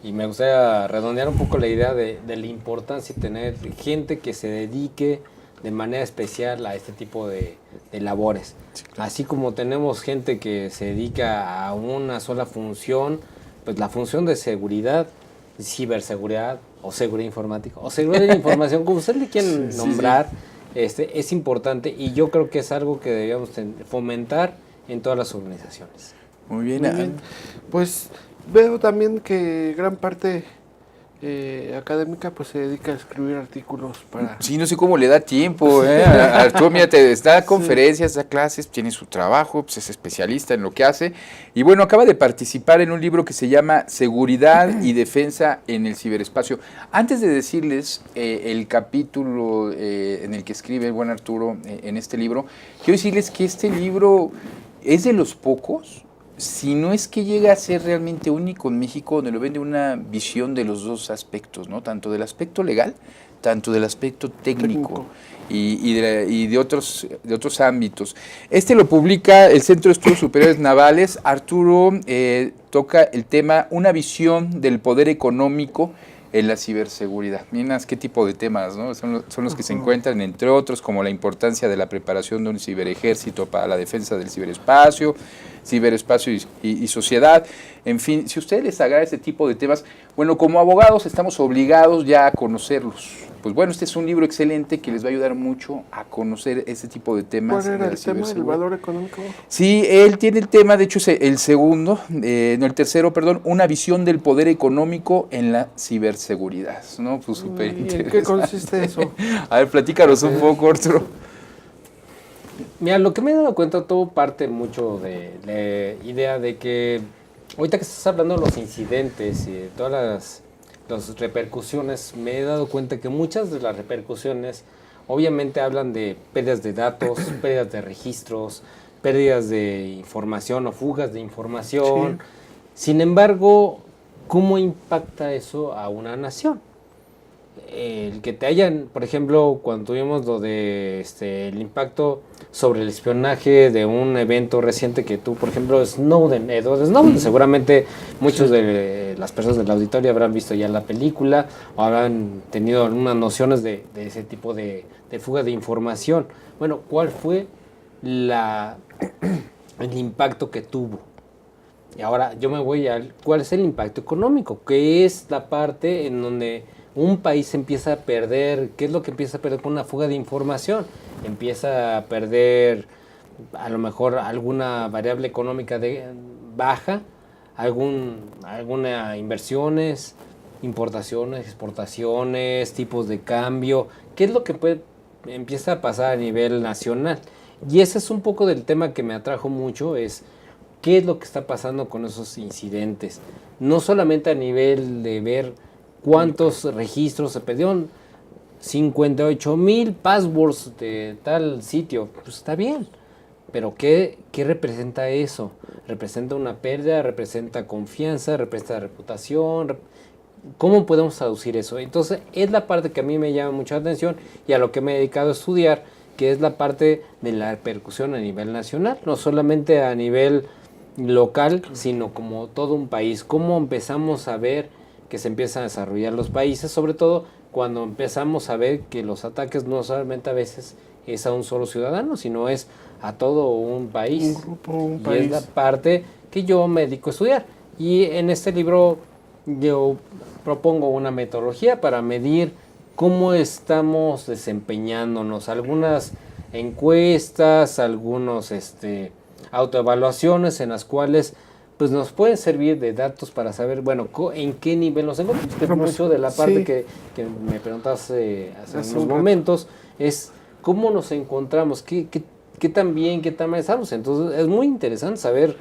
y me gustaría redondear un poco la idea de la importancia de tener gente que se dedique de manera especial a este tipo de labores. Sí, claro. Así como tenemos gente que se dedica a una sola función, pues la función de seguridad, ciberseguridad o seguridad informática o seguridad de la información, como ustedes le quieren nombrar, es importante y yo creo que es algo que debíamos fomentar en todas las organizaciones. Muy bien. Muy bien. Pues veo también que gran parte académica pues se dedica a escribir artículos para... Sí, no sé cómo le da tiempo, Arturo, mira, da conferencias, da clases, tiene su trabajo, pues es especialista en lo que hace. Y bueno, acaba de participar en un libro que se llama Seguridad y Defensa en el Ciberespacio. Antes de decirles el capítulo en el que escribe el buen Arturo en este libro, quiero decirles que este libro es de los pocos, si no es que llega a ser realmente único en México, donde lo vende una visión de los dos aspectos, ¿no? Tanto del aspecto legal, tanto del aspecto técnico. Y de otros ámbitos. Este lo publica el Centro de Estudios Superiores Navales. Arturo toca el tema Una visión del poder económico en la ciberseguridad. Miras qué tipo de temas, ¿no? Son los que se encuentran, entre otros, como la importancia de la preparación de un ciberejército para la defensa del ciberespacio y sociedad. En fin, si a ustedes les agrada este tipo de temas, bueno, como abogados estamos obligados ya a conocerlos. Pues bueno, este es un libro excelente que les va a ayudar mucho a conocer este tipo de temas. ¿Cuál era el tema, el valor económico? Sí, él tiene el tema, de hecho es el segundo, el tercero, perdón, una visión del poder económico en la ciberseguridad, ¿no? Pues súper interesante. ¿En qué consiste eso? A ver, platícanos un poco, Arturo. Mira, lo que me he dado cuenta, todo parte mucho de la idea de que ahorita que estás hablando de los incidentes y de todas las repercusiones, me he dado cuenta que muchas de las repercusiones obviamente hablan de pérdidas de datos, pérdidas de registros, pérdidas de información o fugas de información. Sí. Sin embargo, ¿cómo impacta eso a una nación? El que te hayan, por ejemplo, cuando tuvimos lo de el impacto sobre el espionaje de un evento reciente que tú, por ejemplo, Edward Snowden, seguramente muchos de las personas del auditorio habrán visto ya la película o habrán tenido algunas nociones de ese tipo de fuga de información. Bueno, ¿cuál fue el impacto que tuvo? Y ahora yo me voy ¿cuál es el impacto económico? ¿Qué es la parte en donde un país empieza a perder? ¿Qué es lo que empieza a perder con una fuga de información? Empieza a perder a lo mejor alguna variable económica baja, alguna inversiones, importaciones, exportaciones, tipos de cambio. ¿Qué es lo que empieza a pasar a nivel nacional? Y ese es un poco del tema que me atrajo mucho, es qué es lo que está pasando con esos incidentes. No solamente a nivel de ver cuántos registros se perdieron, 58,000 passwords de tal sitio, pues está bien, pero ¿qué representa eso? ¿Representa una pérdida? ¿Representa confianza? ¿Representa reputación? ¿Cómo podemos traducir eso? Entonces es la parte que a mí me llama mucha atención y a lo que me he dedicado a estudiar, que es la parte de la repercusión a nivel nacional, no solamente a nivel local, sino como todo un país. ¿Cómo empezamos a ver que se empiezan a desarrollar los países, sobre todo cuando empezamos a ver que los ataques no solamente a veces es a un solo ciudadano, sino es a todo un país? Un grupo, un país. Es la parte que yo me dedico a estudiar. Y en este libro yo propongo una metodología para medir cómo estamos desempeñándonos, algunas encuestas, algunos autoevaluaciones en las cuales pues nos pueden servir de datos para saber, bueno, en qué nivel nos encontramos, que es mucho de la parte que me preguntaste hace unos momentos, es cómo nos encontramos, qué tan bien, qué tan mal estamos. Entonces es muy interesante saber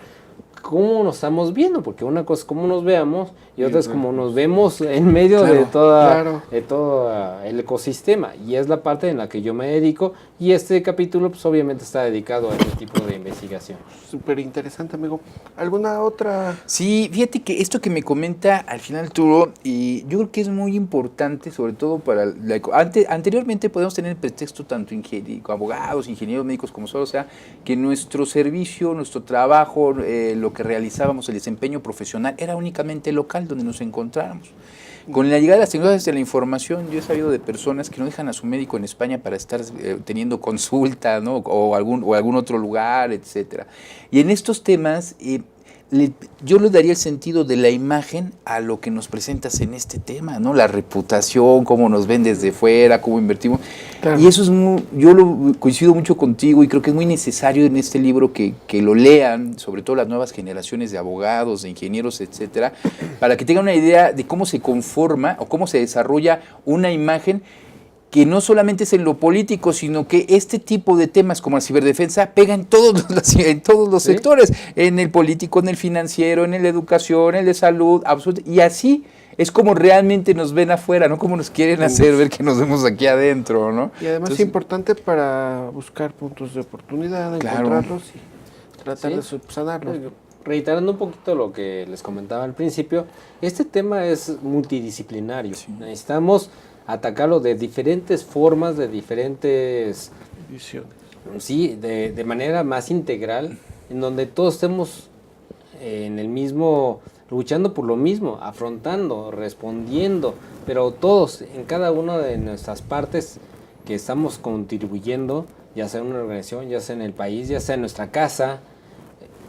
cómo nos estamos viendo, porque una cosa es cómo nos veamos y otra es cómo nos vemos en medio Claro, de todo el ecosistema, y es la parte en la que yo me dedico, y este capítulo pues obviamente está dedicado a este tipo de investigación. Súper interesante, amigo. ¿Alguna otra? Sí, fíjate que esto que me comenta al final Arturo, y yo creo que es muy importante, sobre todo para anteriormente podemos tener el pretexto tanto abogados, ingenieros médicos como solo, o sea, que nuestro servicio, nuestro trabajo, lo que realizábamos, el desempeño profesional, era únicamente local, donde nos encontráramos. Con la llegada de las tecnologías de la información, yo he sabido de personas que no dejan a su médico en España para estar teniendo consulta, ¿no? o algún otro lugar, etcétera. Y en estos temas, yo le daría el sentido de la imagen a lo que nos presentas en este tema, ¿no? La reputación, cómo nos ven desde fuera, cómo invertimos. Claro. Y eso es coincido mucho contigo, y creo que es muy necesario en este libro que lo lean, sobre todo las nuevas generaciones de abogados, de ingenieros, etcétera, para que tengan una idea de cómo se conforma o cómo se desarrolla una imagen que no solamente es en lo político, sino que este tipo de temas como la ciberdefensa pega en todos los ¿sí? sectores, en el político, en el financiero, en el de educación, en el de salud, y así es como realmente nos ven afuera, no como nos quieren hacer ver que nos vemos aquí adentro, ¿no? Y además es importante para buscar puntos de oportunidad, claro, encontrarlos y tratar de subsanarlos. Reiterando un poquito lo que les comentaba al principio, este tema es multidisciplinario. Sí. Necesitamos atacarlo de diferentes formas, de diferentes visiones. Sí, de manera más integral, en donde todos estemos en el mismo, luchando por lo mismo, afrontando, respondiendo, pero todos en cada una de nuestras partes que estamos contribuyendo, ya sea en una organización, ya sea en el país, ya sea en nuestra casa,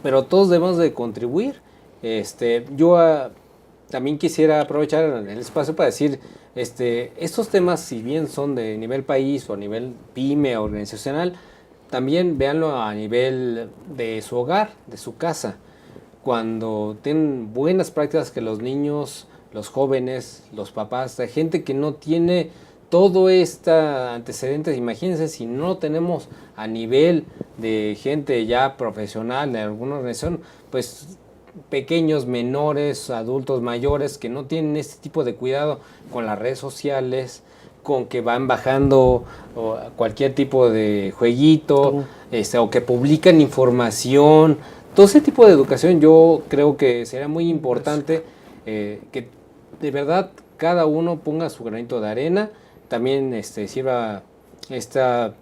pero todos debemos de contribuir. Yo también quisiera aprovechar el espacio para decir, estos temas, si bien son de nivel país o a nivel pyme o organizacional, también véanlo a nivel de su hogar, de su casa. Cuando tienen buenas prácticas que los niños, los jóvenes, los papás, la gente que no tiene todo este antecedentes, imagínense si no tenemos a nivel de gente ya profesional de alguna organización, pues pequeños, menores, adultos mayores que no tienen este tipo de cuidado con las redes sociales, con que van bajando cualquier tipo de jueguito, o que publican información. Todo ese tipo de educación yo creo que sería muy importante que de verdad cada uno ponga su granito de arena. También sirva esta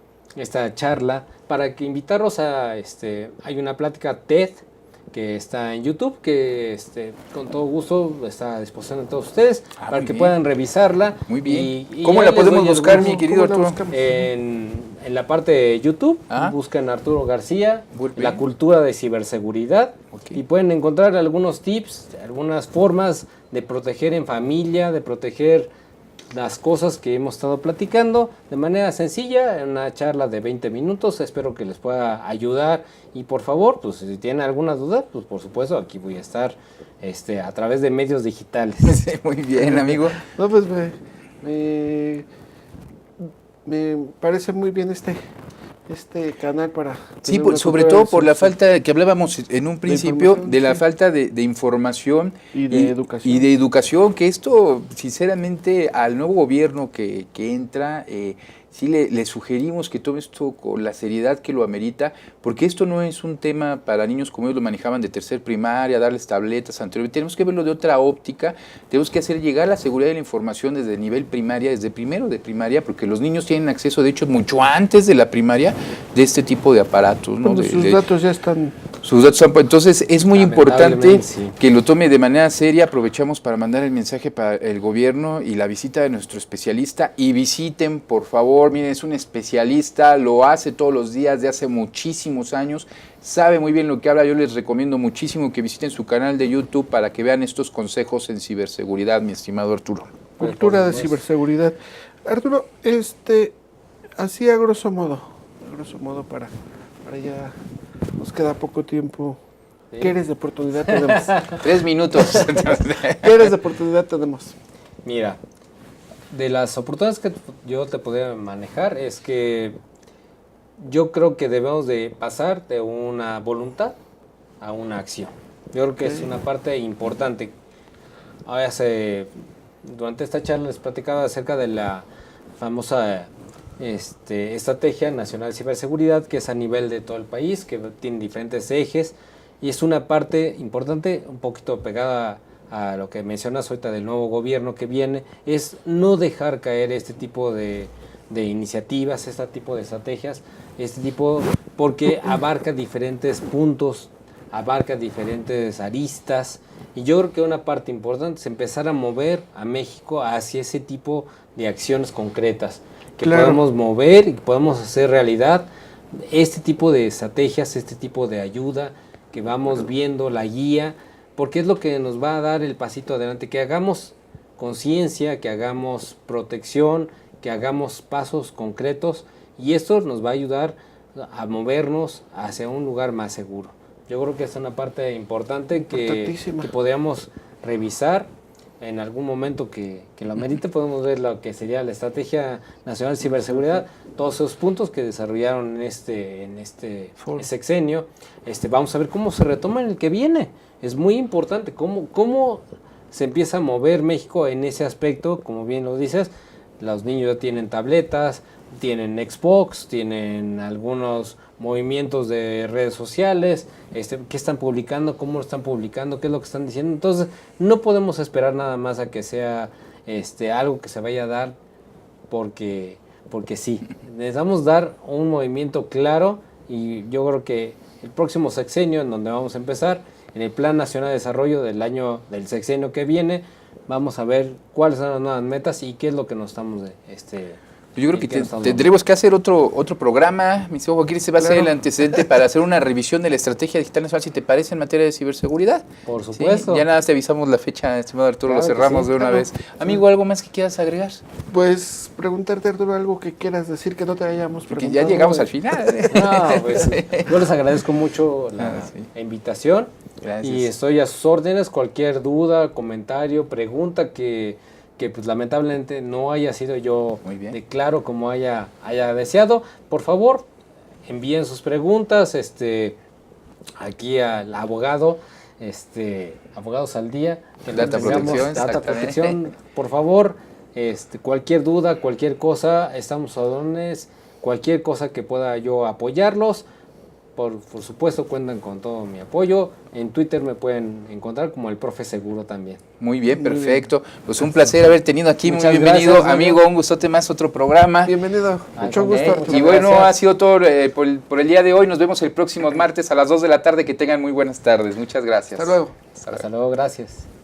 charla para que invitarlos a hay una plática TED que está en YouTube, que con todo gusto está a disposición de todos ustedes, para que puedan revisarla. Muy bien. Y ¿Cómo la podemos buscar, mi querido Arturo? En la parte de YouTube, buscan Arturo García, la cultura de ciberseguridad, y pueden encontrar algunos tips, algunas formas de proteger en familia, de proteger las cosas que hemos estado platicando de manera sencilla, en una charla de 20 minutos. Espero que les pueda ayudar, y por favor, pues si tienen alguna duda, pues por supuesto aquí voy a estar a través de medios digitales. Sí, muy bien, amigo. No, pues me parece muy bien este canal para... Sí, sobre todo por la falta que hablábamos en un principio, de la falta de información y de educación. Y de educación, que esto, sinceramente, al nuevo gobierno que entra, sí le sugerimos que tome esto con la seriedad que lo amerita, porque esto no es un tema para niños como ellos lo manejaban de tercer primaria, darles tabletas anteriormente. Tenemos que verlo de otra óptica, tenemos que hacer llegar la seguridad de la información desde el nivel primaria, desde primero de primaria, porque los niños tienen acceso, de hecho, mucho antes de la primaria, de este tipo de aparatos, ¿no? Sus datos ya están... Sus datos son, entonces es muy importante que lo tome de manera seria. Aprovechamos para mandar el mensaje para el gobierno y la visita de nuestro especialista, y visiten, por favor. Miren, es un especialista, lo hace todos los días de hace muchísimos años, sabe muy bien lo que habla. Yo les recomiendo muchísimo que visiten su canal de YouTube para que vean estos consejos en ciberseguridad, mi estimado Arturo. Cultura de ciberseguridad. Arturo, así a grosso modo para ya nos queda poco tiempo. Sí. ¿Qué eres de oportunidad tenemos? 3 minutos. ¿Qué eres de oportunidad tenemos? Mira, de las oportunidades que yo te podría manejar es que yo creo que debemos de pasar de una voluntad a una acción. Yo creo que es una parte importante. Ahora durante esta charla les platicaba acerca de la famosa Estrategia Nacional de Ciberseguridad, que es a nivel de todo el país, que tiene diferentes ejes, y es una parte importante, un poquito pegada a lo que mencionas ahorita del nuevo gobierno que viene, es no dejar caer este tipo de iniciativas, este tipo de estrategias, porque abarca diferentes puntos, abarca diferentes aristas, y yo creo que una parte importante es empezar a mover a México hacia ese tipo de acciones concretas, que podemos mover y podemos hacer realidad este tipo de estrategias, este tipo de ayuda, que vamos viendo la guía, porque es lo que nos va a dar el pasito adelante, que hagamos conciencia, que hagamos protección, que hagamos pasos concretos, y esto nos va a ayudar a movernos hacia un lugar más seguro. Yo creo que es una parte importante que podríamos revisar en algún momento que lo amerite. Podemos ver lo que sería la Estrategia Nacional de Ciberseguridad, todos esos puntos que desarrollaron en este sexenio. Vamos a ver cómo se retoma en el que viene. Es muy importante cómo se empieza a mover México en ese aspecto. Como bien lo dices, los niños ya tienen tabletas, tienen Xbox, tienen algunos movimientos de redes sociales, qué están publicando, cómo lo están publicando, qué es lo que están diciendo. Entonces no podemos esperar nada más a que sea algo que se vaya a dar porque sí. Necesitamos dar un movimiento claro, y yo creo que el próximo sexenio, en donde vamos a empezar, en el Plan Nacional de Desarrollo del sexenio que viene, vamos a ver cuáles son las nuevas metas y qué es lo que nos estamos yo creo que tendremos que hacer otro programa, mi estimado Joaquín. Ese va a ser el antecedente para hacer una revisión de la Estrategia Digital Nacional, si te parece, en materia de ciberseguridad. Por supuesto. ¿Sí? Ya nada, te avisamos la fecha, estimado Arturo, claro, lo cerramos de una vez. Amigo, ¿algo más que quieras agregar? Pues preguntarte, Arturo, algo que quieras decir que no te hayamos Porque preguntado. ya llegamos al final. No, pues yo les agradezco mucho la invitación. Gracias. Y estoy a sus órdenes. Cualquier duda, comentario, pregunta que pues lamentablemente no haya sido yo de claro como haya deseado, por favor envíen sus preguntas aquí al abogado, Abogados al Día, Data Protección, por favor, cualquier duda, cualquier cosa, estamos a órdenes, cualquier cosa que pueda yo apoyarlos. Por supuesto, cuentan con todo mi apoyo. En Twitter me pueden encontrar como el Profe Seguro también. Muy bien, perfecto. Pues un placer haber tenido aquí. Muchas muy bienvenido, gracias, amigo. Un gustote más, otro programa. Bienvenido. Mucho gusto, Arturo. Y bueno, ha sido todo por el día de hoy. Nos vemos el próximo martes a las 2 de la tarde. Que tengan muy buenas tardes. Muchas gracias. Hasta luego. Hasta luego, gracias.